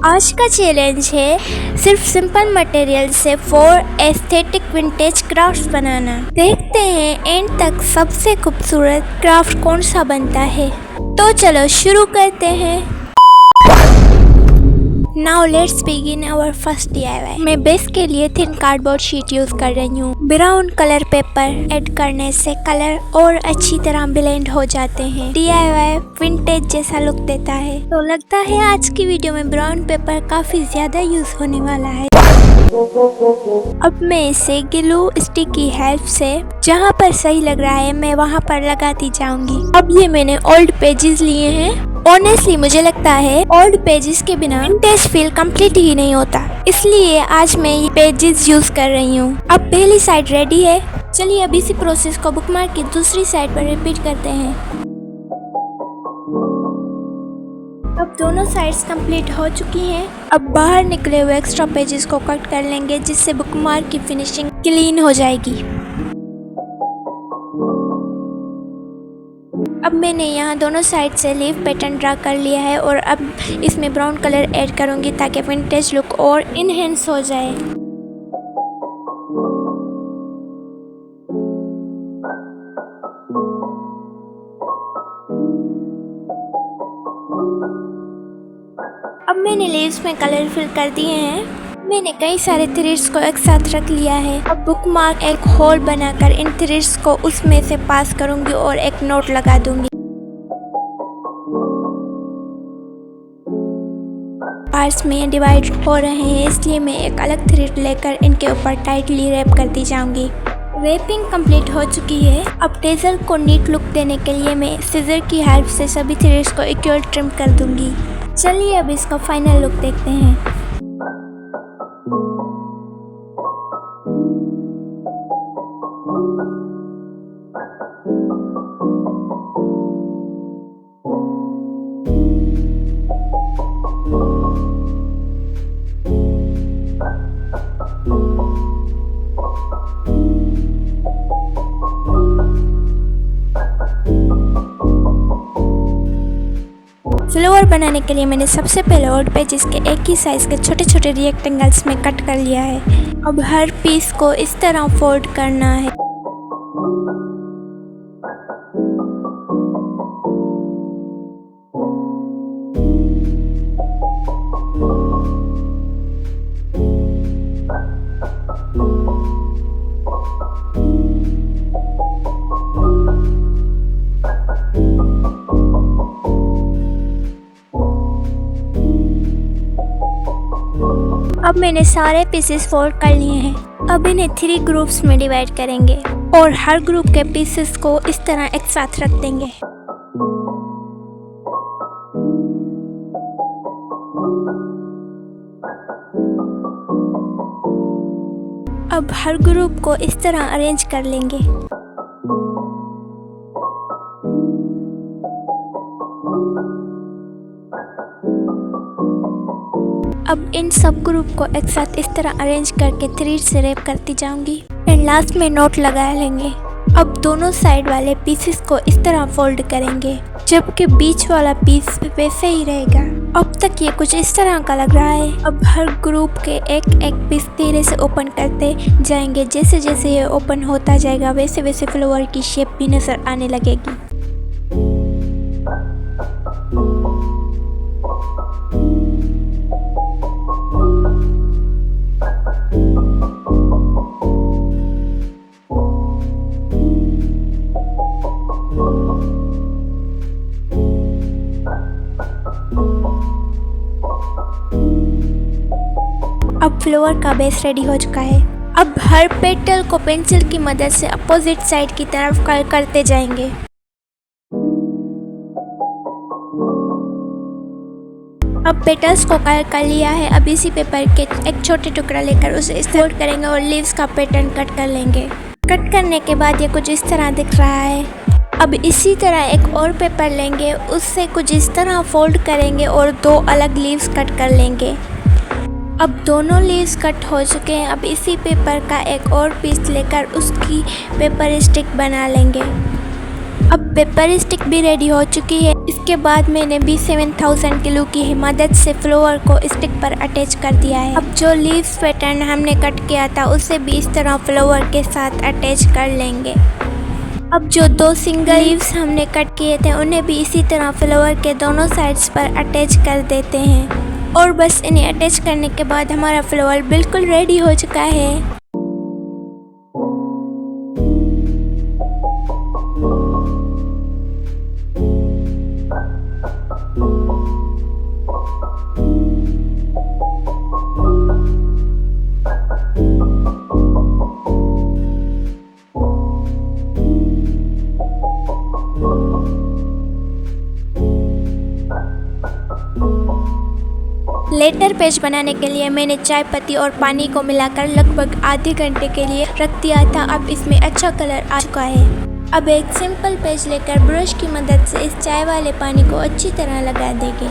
आज का चैलेंज है सिर्फ सिंपल मटेरियल से 4 एस्थेटिक विंटेज क्राफ्ट्स बनाना। देखते हैं एंड तक सबसे खूबसूरत क्राफ्ट कौन सा बनता है। तो चलो शुरू करते हैं। Now let's begin our first DIY। मैं बेस के लिए थिन कार्डबोर्ड शीट यूज कर रही हूँ। ब्राउन कलर पेपर ऐड करने से कलर और अच्छी तरह ब्लेंड हो जाते हैं। DIY विंटेज जैसा लुक देता है। तो लगता है आज की वीडियो में ब्राउन पेपर काफी ज्यादा यूज होने वाला है। अब मैं इसे ग्लू स्टिक की हेल्प से जहाँ पर सही लग रहा है मैं वहाँ पर लगाती जाऊंगी। अब ये मैंने ओल्ड पेजेस लिए हैं। ऑनेस्टली मुझे लगता है ओल्ड पेजेस के बिना विंटेज फील कंप्लीट ही नहीं होता, इसलिए आज मैं ये पेजेस यूज कर रही हूँ। अब पहली साइड रेडी है। चलिए अब इसी प्रोसेस को बुकमार्क की दूसरी साइड पर रिपीट करते हैं। अब दोनों साइड्स कंप्लीट हो चुकी हैं। अब बाहर निकले हुए एक्स्ट्रा पेजेस को कट कर लेंगे, जिससे बुकमार्क की फिनिशिंग क्लीन हो जाएगी। अब मैंने यहाँ दोनों साइड से लीफ पैटर्न ड्रा कर लिया है और अब इसमें ब्राउन कलर ऐड करूँगी ताकि विंटेज लुक और इनहेंस हो जाए। अब मैंने लीव्स में कलर फिल कर दिए हैं। मैंने कई सारे थ्रेड्स को एक साथ रख लिया है। अब बुकमार्क एक होल बनाकर इन थ्रेड्स को उसमें से पास करूंगी और एक नोट लगा दूंगी। पार्ट्स में डिवाइड हो रहे हैं, इसलिए मैं एक अलग थ्रेड लेकर इनके ऊपर टाइटली रैप करती जाऊंगी। रैपिंग कंप्लीट हो चुकी है। अब टेजल को नीट लुक देने के लिए मैं सीजर की हेल्प से सभी थ्रेड्स को इक्वल ट्रिम कर दूंगी। चलिए अब इसका फाइनल लुक देखते हैं। फ्लावर बनाने के लिए मैंने सबसे पहले ओल्ड पेजेस के एक ही साइज के छोटे छोटे रेक्टेंगल्स में कट कर लिया है। अब हर पीस को इस तरह फोल्ड करना है। अब मैंने सारे पीसेस फोल्ड कर लिए हैं। अब इन्हें 3 ग्रुप्स में डिवाइड करेंगे और हर ग्रुप के पीसेस को इस तरह एक साथ रख देंगे। अब हर ग्रुप को इस तरह अरेंज कर लेंगे। अब इन सब ग्रुप को एक साथ इस तरह अरेंज करके थ्रेड से रैप करती जाऊंगी एंड लास्ट में नोट लगा लेंगे। अब दोनों साइड वाले पीसेस को इस तरह फोल्ड करेंगे, जबकि बीच वाला पीस वैसे ही रहेगा। अब तक ये कुछ इस तरह का लग रहा है। अब हर ग्रुप के एक एक पीस धीरे से ओपन करते जाएंगे। जैसे जैसे ये ओपन होता जाएगा वैसे वैसे फ्लावर की शेप भी नजर आने लगेगी। अब फ्लावर का बेस रेडी हो चुका है। अब हर पेटल को पेंसिल की मदद से अपोजिट साइड की तरफ कलर करते जाएंगे। अब पेटल्स को कलर कर लिया है। अब इसी पेपर के एक छोटे टुकड़ा लेकर उसे फोल्ड करेंगे और लीव्स का पैटर्न कट कर लेंगे। कट करने के बाद ये कुछ इस तरह दिख रहा है। अब इसी तरह एक और पेपर लेंगे, उससे कुछ इस तरह फोल्ड करेंगे और 2 अलग लीव्स कट कर लेंगे। अब दोनों लीव्स कट हो चुके हैं। अब इसी पेपर का एक और पीस लेकर उसकी पेपर स्टिक बना लेंगे। अब पेपर स्टिक भी रेडी हो चुकी है। इसके बाद मैंने भी 7000 ग्लू की मदद से फ्लावर को स्टिक पर अटैच कर दिया है। अब जो लीव्स पैटर्न हमने कट किया था उसे भी इस तरह फ्लावर के साथ अटैच कर लेंगे। अब जो 2 सिंगल लीव्स हमने कट किए थे उन्हें भी इसी तरह फ्लावर के दोनों साइड्स पर अटैच कर देते हैं और बस इन्हें अटैच करने के बाद हमारा फ्लावर बिल्कुल रेडी हो चुका है। लेटर पेज बनाने के लिए मैंने चाय पत्ती और पानी को मिलाकर लगभग आधे घंटे के लिए रख दिया था। अब इसमें अच्छा कलर आ चुका है। अब एक सिंपल पेज लेकर ब्रश की मदद से इस चाय वाले पानी को अच्छी तरह लगा देंगे।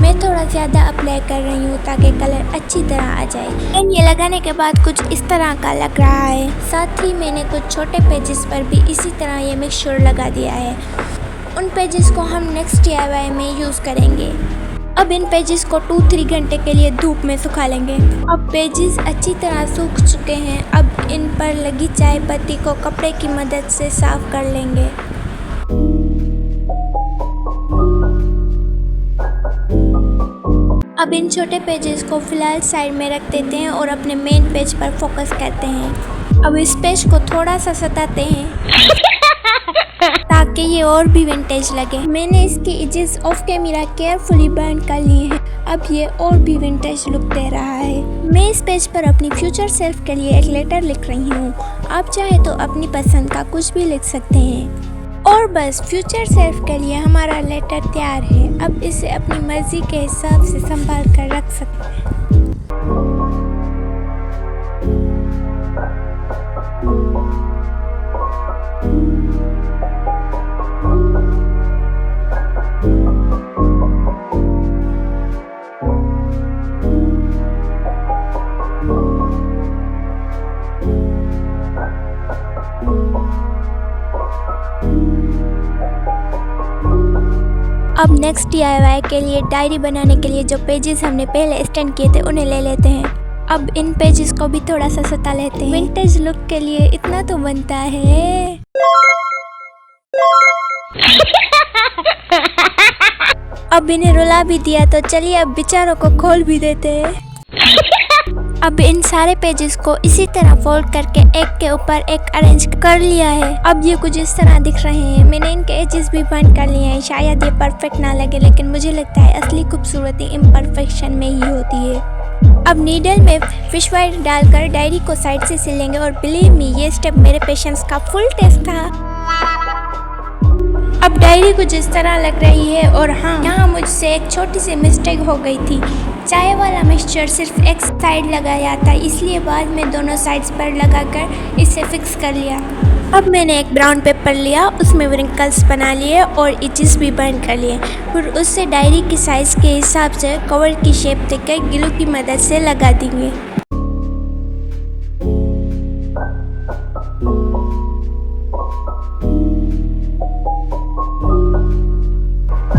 मैं थोड़ा ज़्यादा अप्लाई कर रही हूँ ताकि कलर अच्छी तरह आ जाए। ये लगाने के बाद कुछ इस तरह का लग रहा है। साथ ही मैंने कुछ छोटे पेजेस पर भी इसी तरह ये मिक्सचर लगा दिया है। उन पेजेस को हम नेक्स्ट DIY में यूज़ करेंगे। अब इन पेजेस को 2-3 घंटे के लिए धूप में सुखा लेंगे। अब पेजेस अच्छी तरह सूख चुके हैं। अब इन पर लगी चाय पत्ती को कपड़े की मदद से साफ कर लेंगे। अब इन छोटे पेजेस को फिलहाल साइड में रख देते हैं और अपने मेन पेज पर फोकस करते हैं। अब इस पेज को थोड़ा सा सताते हैं ताकि ये और भी विंटेज लगे। मैंने इसके edges of camera carefully burn कर लिए हैं। अब ये और भी विंटेज लुक दे रहा है। मैं इस पेज पर अपनी फ्यूचर सेल्फ के लिए एक लेटर लिख रही हूँ। आप चाहे तो अपनी पसंद का कुछ भी लिख सकते हैं। और बस फ्यूचर सेल्फ के लिए हमारा लेटर तैयार है। अब इसे अपनी मर्जी के हिसाब से संभाल कर रख सकते हैं। अब नेक्स्ट DIY के लिए डायरी बनाने के लिए जो पेजेस हमने पहले स्टैंड किए थे उन्हें ले लेते हैं। अब इन पेजेस को भी थोड़ा सा सता लेते हैं। विंटेज लुक के लिए इतना तो बनता है। अब इन्हें रुला भी दिया तो चलिए अब बेचारों को खोल भी देते हैं। अब इन सारे पेजेस को इसी तरह फोल्ड करके एक के ऊपर एक अरेंज कर लिया है। अब ये कुछ इस तरह दिख रहे हैं। मैंने इनके एजेस भी बंद कर लिए हैं। शायद ये परफेक्ट ना लगे लेकिन मुझे लगता है असली खूबसूरती इम्परफेक्शन में ही होती है। अब नीडल में फिश वाइट डालकर डायरी को साइड से सिलेंगे और बिलीव मी ये स्टेप मेरे पेशेंस का फुल टेस्ट था। अब डायरी कुछ इस तरह लग रही है। और हाँ, यहाँ मुझसे एक छोटी सी मिस्टेक हो गई थी। चाय वाला मिक्सचर सिर्फ एक साइड लगाया था, इसलिए बाद में दोनों साइड्स पर लगाकर इसे फिक्स कर लिया। अब मैंने एक ब्राउन पेपर लिया, उसमें रिंकल्स बना लिए और एजेस भी बर्न कर लिए। फिर उससे डायरी की साइज के हिसाब से कवर की शेप देकर ग्लू की मदद से लगा देंगे।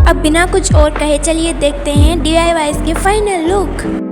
अब बिना कुछ और कहे चलिए देखते हैं DIYs के फाइनल लुक।